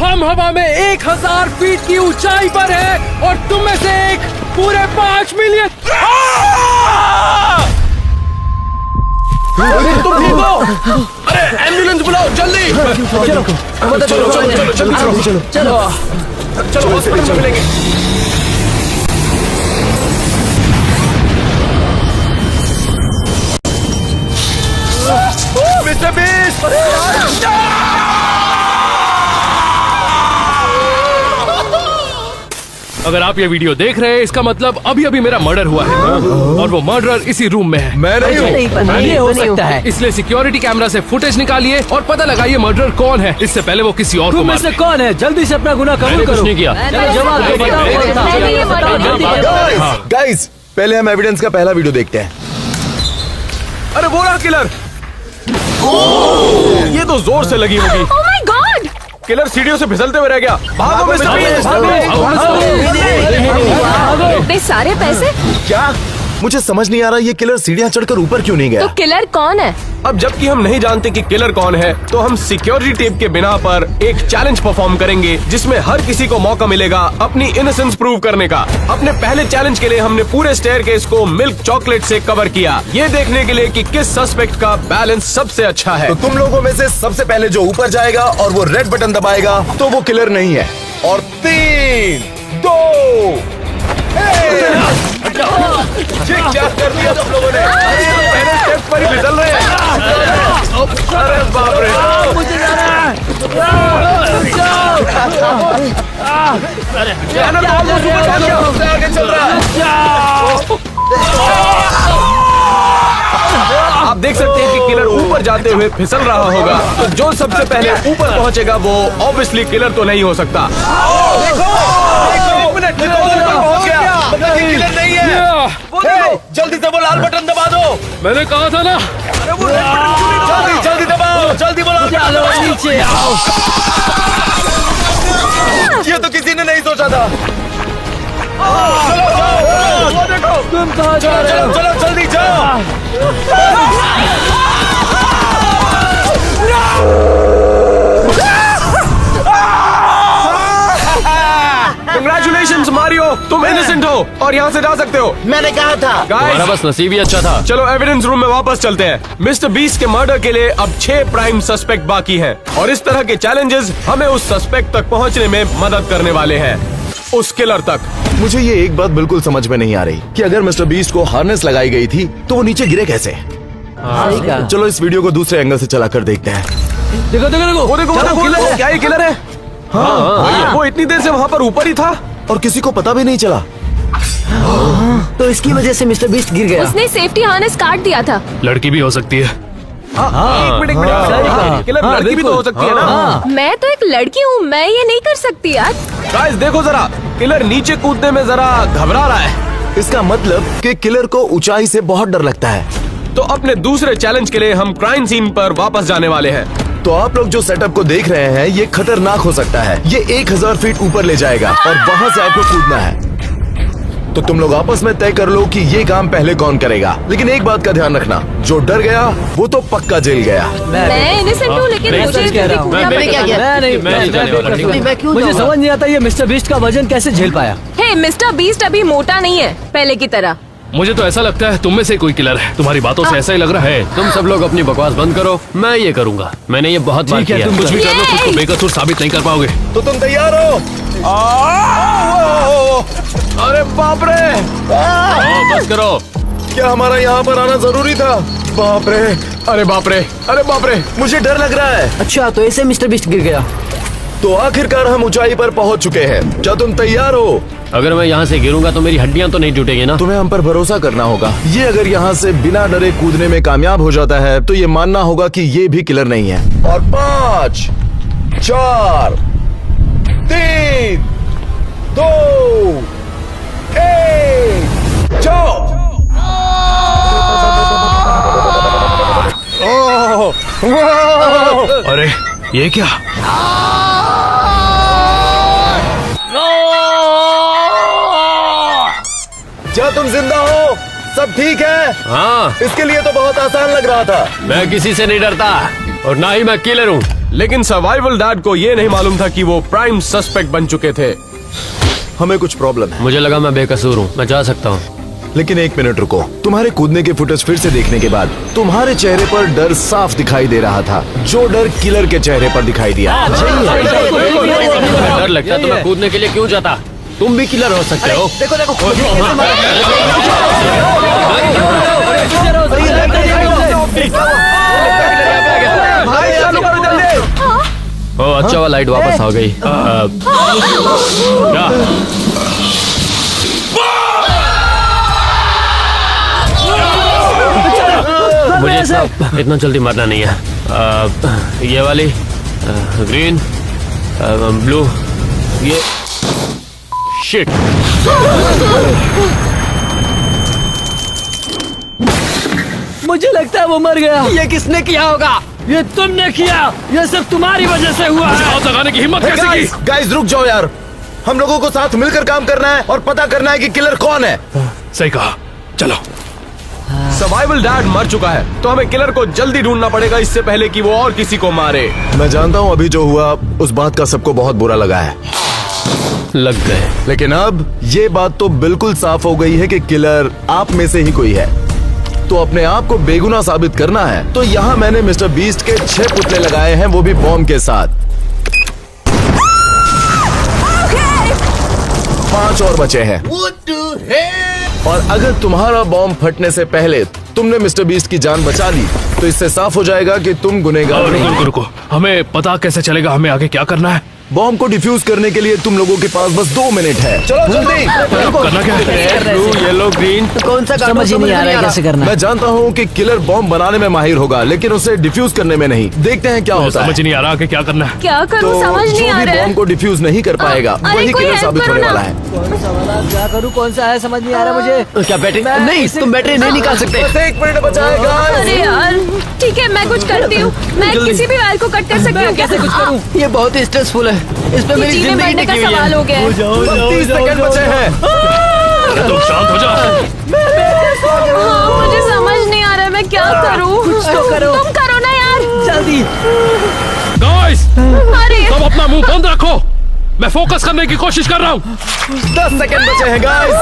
हम हवा में 1000 फीट की ऊंचाई पर है और तुम में से एक पूरे 5 मिलियन। तुम ठीक हो? अरे एम्बुलेंस बुलाओ जल्दी। चलो चलो हॉस्पिटल में मिलेंगे। Mister beast! अगर आप ये वीडियो देख रहे हैं इसका मतलब अभी अभी मेरा मर्डर हुआ है और वो मर्डरर इसी रूम में है। मैं नहीं हूँ। ये हो सकता है। इसलिए सिक्योरिटी कैमरा से फुटेज निकालिए और पता लगाइए मर्डरर कौन है। इससे पहले वो किसी और को तुम में मार से दे। कौन है? जल्दी से अपना गुनाह कबूल करो। कुछ नहीं किया। चलो जवाब दो, बताओ कौन था? जल्दी बताओ। गाइस पहले हम एविडेंस का पहला वीडियो देखते हैं। अरे वो रहा किलर। ये तो जोर से लगी होगी। Oh my God! किलर सीढ़ियों से फिसलते हुए रह गया। भागो मिस्टर बीस्ट! इतने सारे पैसे? क्या? मुझे समझ नहीं आ रहा ये किलर सीढ़ियाँ चढ़कर ऊपर क्यों नहीं गया? तो किलर कौन है? अब जबकि हम नहीं जानते कि किलर कौन है, तो हम सिक्योरिटी टेप के बिना पर एक चैलेंज परफॉर्म करेंगे जिसमें हर किसी को मौका मिलेगा अपनी इनोसेंस प्रूव करने का। अपने पहले चैलेंज के लिए हमने पूरे स्टेयरकेस को मिल्क चॉकलेट से कवर किया, ये देखने के लिए कि किस सस्पेक्ट का बैलेंस सबसे अच्छा है। तो तुम लोगों में से सबसे पहले जो ऊपर जाएगा और वो रेड बटन दबाएगा तो वो किलर नहीं है। और 3, 2, 1 क्या कर दिया तुम लोगों ने? पहले स्टेप पर ही फिसल रहे हैं। अरे बाप रे! जाना तो almost ऊपर पहुंच गया, हमसे आगे चल रहा है। आप देख सकते हैं कि किलर ऊपर जाते हुए फिसल रहा होगा, तो जो सबसे पहले ऊपर पहुंचेगा वो ऑब्वियसली किलर तो नहीं हो सकता। देखो, एक मिनट, ये तो ऊपर पहुंच गया, मतलब ये किलर नहीं है। हे, जल्दी से वो लाल बटन दबा दो। मैंने कहा था ना। जल्दी जल्दी दबाओ, जल्दी बोलो। नीचे आओ। ये तो किसी ने नहीं सोचा था। चलो जाओ, वो देखो। तुम कहाँ जा रहे हो? चलो जल्दी जाओ। कंग्रेचुलेशंस मारियो, तुम इनोसेंट हो और यहाँ से जा सकते हो। मैंने कहा था। हमारा बस नसीब ही अच्छा था। चलो एविडेंस रूम में वापस चलते हैं। मिस्टर बीस्ट के मर्डर के लिए अब 6 प्राइम सस्पेक्ट बाकी हैं और इस तरह के चैलेंजेस हमें उस सस्पेक्ट तक पहुँचने में मदद करने वाले हैं, उस किलर तक। मुझे ये एक बात बिल्कुल समझ में नहीं आ रही कि अगर मिस्टर बीस्ट को हार्नेस लगाई गई थी तो वो नीचे गिरे कैसे? सही कहा। चलो इस वीडियो को दूसरे एंगल से चला कर देखते हैं। देखो देखो देखो। वो देखो, चलो, किलर है। क्या ये किलर है? हाँ, वो इतनी देर से वहाँ पर ऊपर ही था और किसी को पता भी नहीं चला। तो इसकी वजह से मिस्टर बीस्ट गिर गया। उसने सेफ्टी हार्नेस काट दिया था। लड़की भी हो सकती है। एक मिनट सही कहा। किलर हाँ, लड़की भी तो हो सकती है ना। हाँ। मैं तो एक लड़की हूँ, मैं ये नहीं कर सकती यार। गाइस देखो जरा, किलर नीचे कूदने में जरा घबरा रहा है। इसका मतलब कि किलर को ऊंचाई से बहुत डर लगता है। तो अपने दूसरे चैलेंज के लिए हम क्राइम सीन पर वापस जाने वाले हैं। तो आप लोग जो सेटअप को देख रहे हैं ये खतरनाक हो सकता है। ये 1000 फीट ऊपर ले जाएगा और वहाँ से आपको कूदना है। तो तुम लोग आपस में तय कर लो कि ये काम पहले कौन करेगा। लेकिन एक बात का ध्यान रखना, जो डर गया वो तो पक्का जेल गया। मैं इनोसेंट हूँ लेकिन मैं मुझे सच कह रहा हूँ। कूदना पड़ेगा। मुझे समझ नहीं आता ये मिस्टर बीस्ट का वजन कैसे झेल पाया। हे, मिस्टर बीस्ट अभी मोटा नहीं है पहले की तरह। मुझे तो ऐसा लगता है तुम में से कोई किलर है। तुम्हारी बातों से ऐसा ही लग रहा है। तुम सब लोग अपनी बकवास बंद करो, मैं ये करूंगा। मैंने ये बहुत बार ठीक है, किया। तुम कुछ भी कर लो, खुद को बेकसूर साबित नहीं कर पाओगे। तो तुम तैयार हो? अरे बाप रे! बस करो। क्या हमारा यहाँ पर आना जरूरी था? बाप रे, अरे बाप रे! अरे बाप रे! मुझे डर लग रहा है। अच्छा, तो ऐसे मिस्टर बीस्ट गिर गया। तो आखिरकार हम ऊंचाई पर पहुंच चुके हैं। क्या तुम तैयार हो? अगर मैं यहाँ से गिरूंगा तो मेरी हड्डियां तो नहीं टूटेगी ना। तुम्हें हम पर भरोसा करना होगा। ये अगर यहाँ से बिना डरे कूदने में कामयाब हो जाता है तो ये मानना होगा कि ये भी किलर नहीं है। और 5, 4, 3, 2, 1, जाओ। अरे ये क्या? क्या तुम जिंदा हो? सब ठीक है? हाँ, इसके लिए तो बहुत आसान लग रहा था। मैं किसी से नहीं डरता और ना ही मैं किलर हूँ। लेकिन सर्वाइवल डैड को ये नहीं मालूम था कि वो प्राइम सस्पेक्ट बन चुके थे। हमें कुछ प्रॉब्लम है, मुझे लगा मैं बेकसूर हूँ, मैं जा सकता हूँ। लेकिन एक मिनट रुको। तुम्हारे कूदने के फुटेज फिर से देखने के बाद तुम्हारे चेहरे पर डर साफ दिखाई दे रहा था, जो डर किलर के चेहरे पर दिखाई दिया। डर लगता तो मैं कूदने के लिए क्यों जाता? तुम भी किलर हो सकते हो। देखो देखो ओ अच्छा हुआ लाइट वापस आ गई। क्या? मुझे इतना जल्दी मरना नहीं है। ये वाली ग्रीन, ब्लू, ये शिट। मुझे लगता है वो मर गया। ये किसने किया होगा? ये तुमने किया। ये सब तुम्हारी वजह से हुआ है। हाथ लगाने की हिम्मत कैसे की? गाइस रुक जाओ यार, हम लोगों को साथ मिलकर काम करना है और पता करना है कि किलर कौन है। सही कहा, चलो। सर्वाइवल डैड मर चुका है, तो हमें किलर को जल्दी ढूंढना पड़ेगा इससे पहले कि वो और किसी को मारे। मैं जानता हूँ अभी जो हुआ उस बात का सबको बहुत बुरा लगा है, लग गए। लेकिन अब ये बात तो बिल्कुल साफ हो गई है कि किलर आप में से ही कोई है। तो अपने आप को बेगुनाह साबित करना है, तो यहाँ मैंने मिस्टर बीस्ट के 6 पुतले लगाए हैं, वो भी बॉम्ब के साथ। 5 और बचे हैं। और अगर तुम्हारा बॉम्ब फटने से पहले तुमने मिस्टर बीस्ट की जान बचा ली, तो इससे साफ हो जाएगा कि तुम गुनहगार नहीं। रुको, हमें पता कैसे चलेगा हमें आगे क्या करना है? बॉम्ब को डिफ्यूज करने के लिए तुम लोगों के पास बस 2 मिनट है। चलो जल्दी। करना क्या है? Blue, yellow, green. कौन सा समझ ही नहीं आ रहा है कैसे करना है। मैं जानता हूँ कि किलर बॉम्ब बनाने में माहिर होगा, लेकिन उसे डिफ्यूज करने में नहीं। देखते हैं क्या होता है। समझ नहीं आ रहा कि क्या करना है। क्या तो करूँ समझ जो नहीं आ भी रहा बॉम्ब है। को डिफ्यूज नहीं कर पाएगा अरे वही कोई किलर हेल्प साबित करो होने ना। वाला है। कौन सा वाला क्या करूँ, कौन सा है समझ नहीं आ रहा मुझे। क्या बैटरी नहीं, तुम बैटरी नहीं निकाल सकते। बस 1 मिनट बचा है guys। अरे यार ठीक है, मैं कुछ करती हूँ। मैं किसी भी वायर को कट कर सकती हूँ। कैसे कुछ करूँ? ये बहुत ही स्ट्रेसफुल है, इस पे मेरी जीने जिंदगी मरने का टिकी हुई सवाल है। हो गया है। 30 सेकंड बचे हैं। तुम शांत हो जा। हाँ, मुझे समझ नहीं आ रहा है मैं क्या करूँ। कुछ तो करो। तुम करो ना यार। जल्दी। गाइस, अरे सब अपना मुंह बंद रखो, मैं फोकस करने की कोशिश कर रहा हूँ। 10 सेकंड बचे हैं गाइस।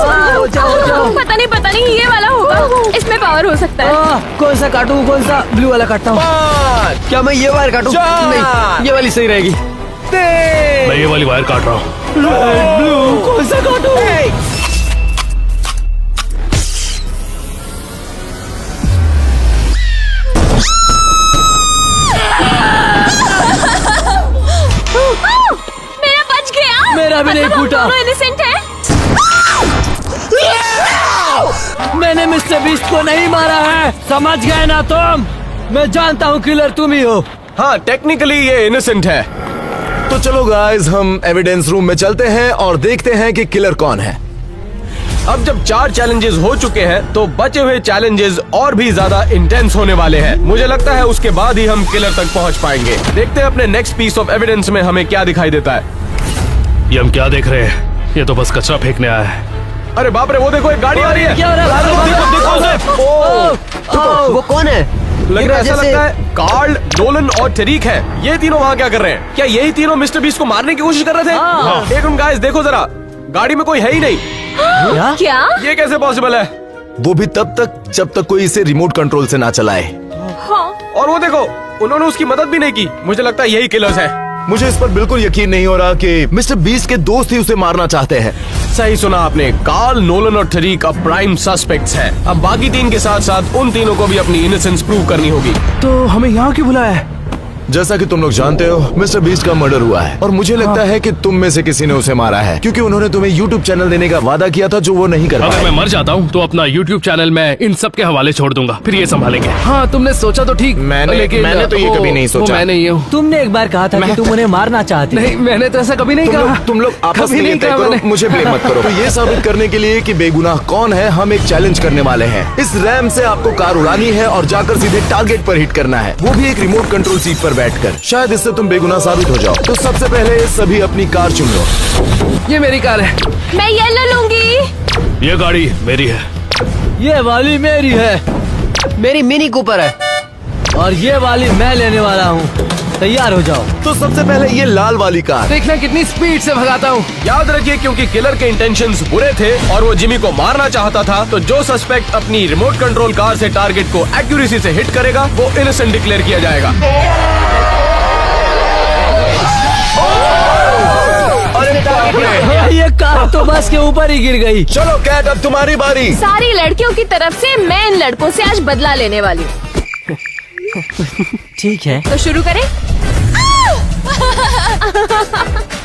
जाओ। पता नहीं ये वाला होगा, इसमें पावर हो सकता है। कौन सा काटूं, कौन सा ब्लू वाला काटता हूँ? 5 क्या मैं ये वायर काटूं? 4 नहीं, ये वाली सही रहेगी। 3 मैं ये वाली वायर काट रहा हूँ। ब्लू कौन सा काटूं? मेरा बच गया। मेरा भी नहीं मतलब हम फूटा। दोनों innocent हैं। मैंने मिस्टर बीस्ट को नहीं मारा है, समझ गए ना तुम? मैं जानता हूँ किलर तुम ही हो। हाँ, टेक्निकली ये इनोसेंट है। तो चलो गाइस, हम एविडेंस रूम में चलते हैं और देखते हैं कि किलर कौन है। अब जब 4 चैलेंजेस हो चुके हैं, तो बचे हुए चैलेंजेस और भी ज्यादा इंटेंस होने वाले हैं। मुझे लगता है उसके बाद ही हम किलर तक पहुंच पाएंगे। देखते हैं अपने नेक्स्ट पीस ऑफ एविडेंस में हमें क्या दिखाई देता है। ये हम क्या देख रहे हैं? ये तो बस कचरा फेंकने आया है। अरे बाप रे, वो देखो एक गाड़ी आ रही है। क्या हो रहा है? वो कौन है? लग रहा है, ऐसा लगता है कार्ल, नोलन और टरीक है। ये तीनों वहाँ क्या कर रहे हैं? क्या यही तीनों मिस्टर बीस्ट को मारने की कोशिश कर रहे थे? एक मिनट गाइस, देखो जरा, गाड़ी में कोई है ही नहीं। क्या? ये कैसे पॉसिबल है? वो भी तब तक जब तक कोई इसे रिमोट कंट्रोल से ना चलाए। हाँ। और वो देखो, उन्होंने उसकी मदद भी नहीं की। मुझे लगता है यही किलर्स है। मुझे इस पर बिल्कुल यकीन नहीं हो रहा कि मिस्टर बीस्ट के दोस्त ही उसे मारना चाहते हैं। सही सुना आपने, कार्ल, नोलन और टरीक अब प्राइम सस्पेक्ट्स हैं। अब बाकी 3 के साथ साथ उन तीनों को भी अपनी इनोसेंस प्रूव करनी होगी। तो हमें यहाँ क्यों बुलाया है? जैसा कि तुम लोग जानते हो, मिस्टर बीस्ट का मर्डर हुआ है और मुझे लगता है कि तुम में से किसी ने उसे मारा है, क्योंकि उन्होंने तुम्हें YouTube चैनल देने का वादा किया था जो वो नहीं कर अगर पाए। मैं मर जाता हूँ तो अपना YouTube चैनल मैं इन सब के हवाले छोड़ दूंगा, फिर ये संभालेंगे। हाँ, तुमने सोचा तो ठीक। मैंने तो ये कभी नहीं सोचा। मैं नहीं हूँ। तुमने एक बार कहा था कि तुम उन्हें मारना चाहते। नहीं, मैंने तो ऐसा कभी नहीं कहा। तुम लोग आपस कभी में नहीं ये तय कहा करो, मैंने। मुझे ब्लेम मत करो। तो ये साबित करने के लिए कि बेगुनाह कौन है, हम एक चैलेंज करने वाले हैं। इस रैम से आपको कार उड़ानी है और जाकर सीधे टारगेट पर हिट करना है, वो भी एक रिमोट कंट्रोल सीट पर बैठकर। शायद इससे तुम बेगुनाह साबित हो जाओ। तो सबसे पहले सभी अपनी कार चुन लो। ये मेरी कार है। मैं येलो लूंगी। ये गाड़ी मेरी है। ये वाली मेरी है। मेरी मिनी कूपर है और ये वाली मैं लेने वाला हूँ। तैयार हो जाओ। तो सबसे पहले ये लाल वाली कार। देखना कितनी स्पीड से भगाता हूँ। याद रखिए, क्योंकि किलर के इंटेंशंस बुरे थे और वो जिमी को मारना चाहता था, तो जो सस्पेक्ट अपनी रिमोट कंट्रोल कार से टारगेट को एक्यूरेसी से हिट करेगा वो इनोसेंट डिक्लेयर किया जाएगा। अरे बाप रे। ये कार तो बस के ऊपर ही गिर गई। चलो कैट, अब तुम्हारी बारी। सारी लड़कियों की तरफ से मैं इन लड़कों से आज बदला लेने वाली हूँ। ठीक है। तो शुरू करें?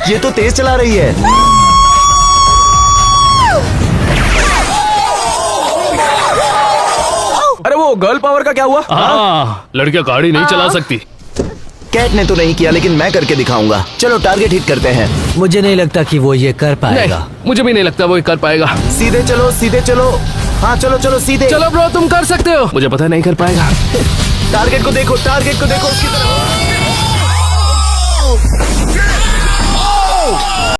ये तो तेज चला रही है। अरे वो गर्ल पावर का क्या हुआ? हाँ, लड़कियां गाड़ी नहीं चला सकती। कैट ने तो नहीं किया, लेकिन मैं करके दिखाऊंगा। चलो टारगेट हिट करते हैं। मुझे नहीं लगता कि वो ये कर पाएगा। नहीं, मुझे भी नहीं लगता वो ये कर पाएगा। सीधे चलो, सीधे चलो। हाँ चलो चलो सीधे। चलो ब्रो, तुम कर सकते हो। मुझे पता नहीं कर पाएगा। टारगेट को देखो, टारगेट को देखो, उसकी तरफ।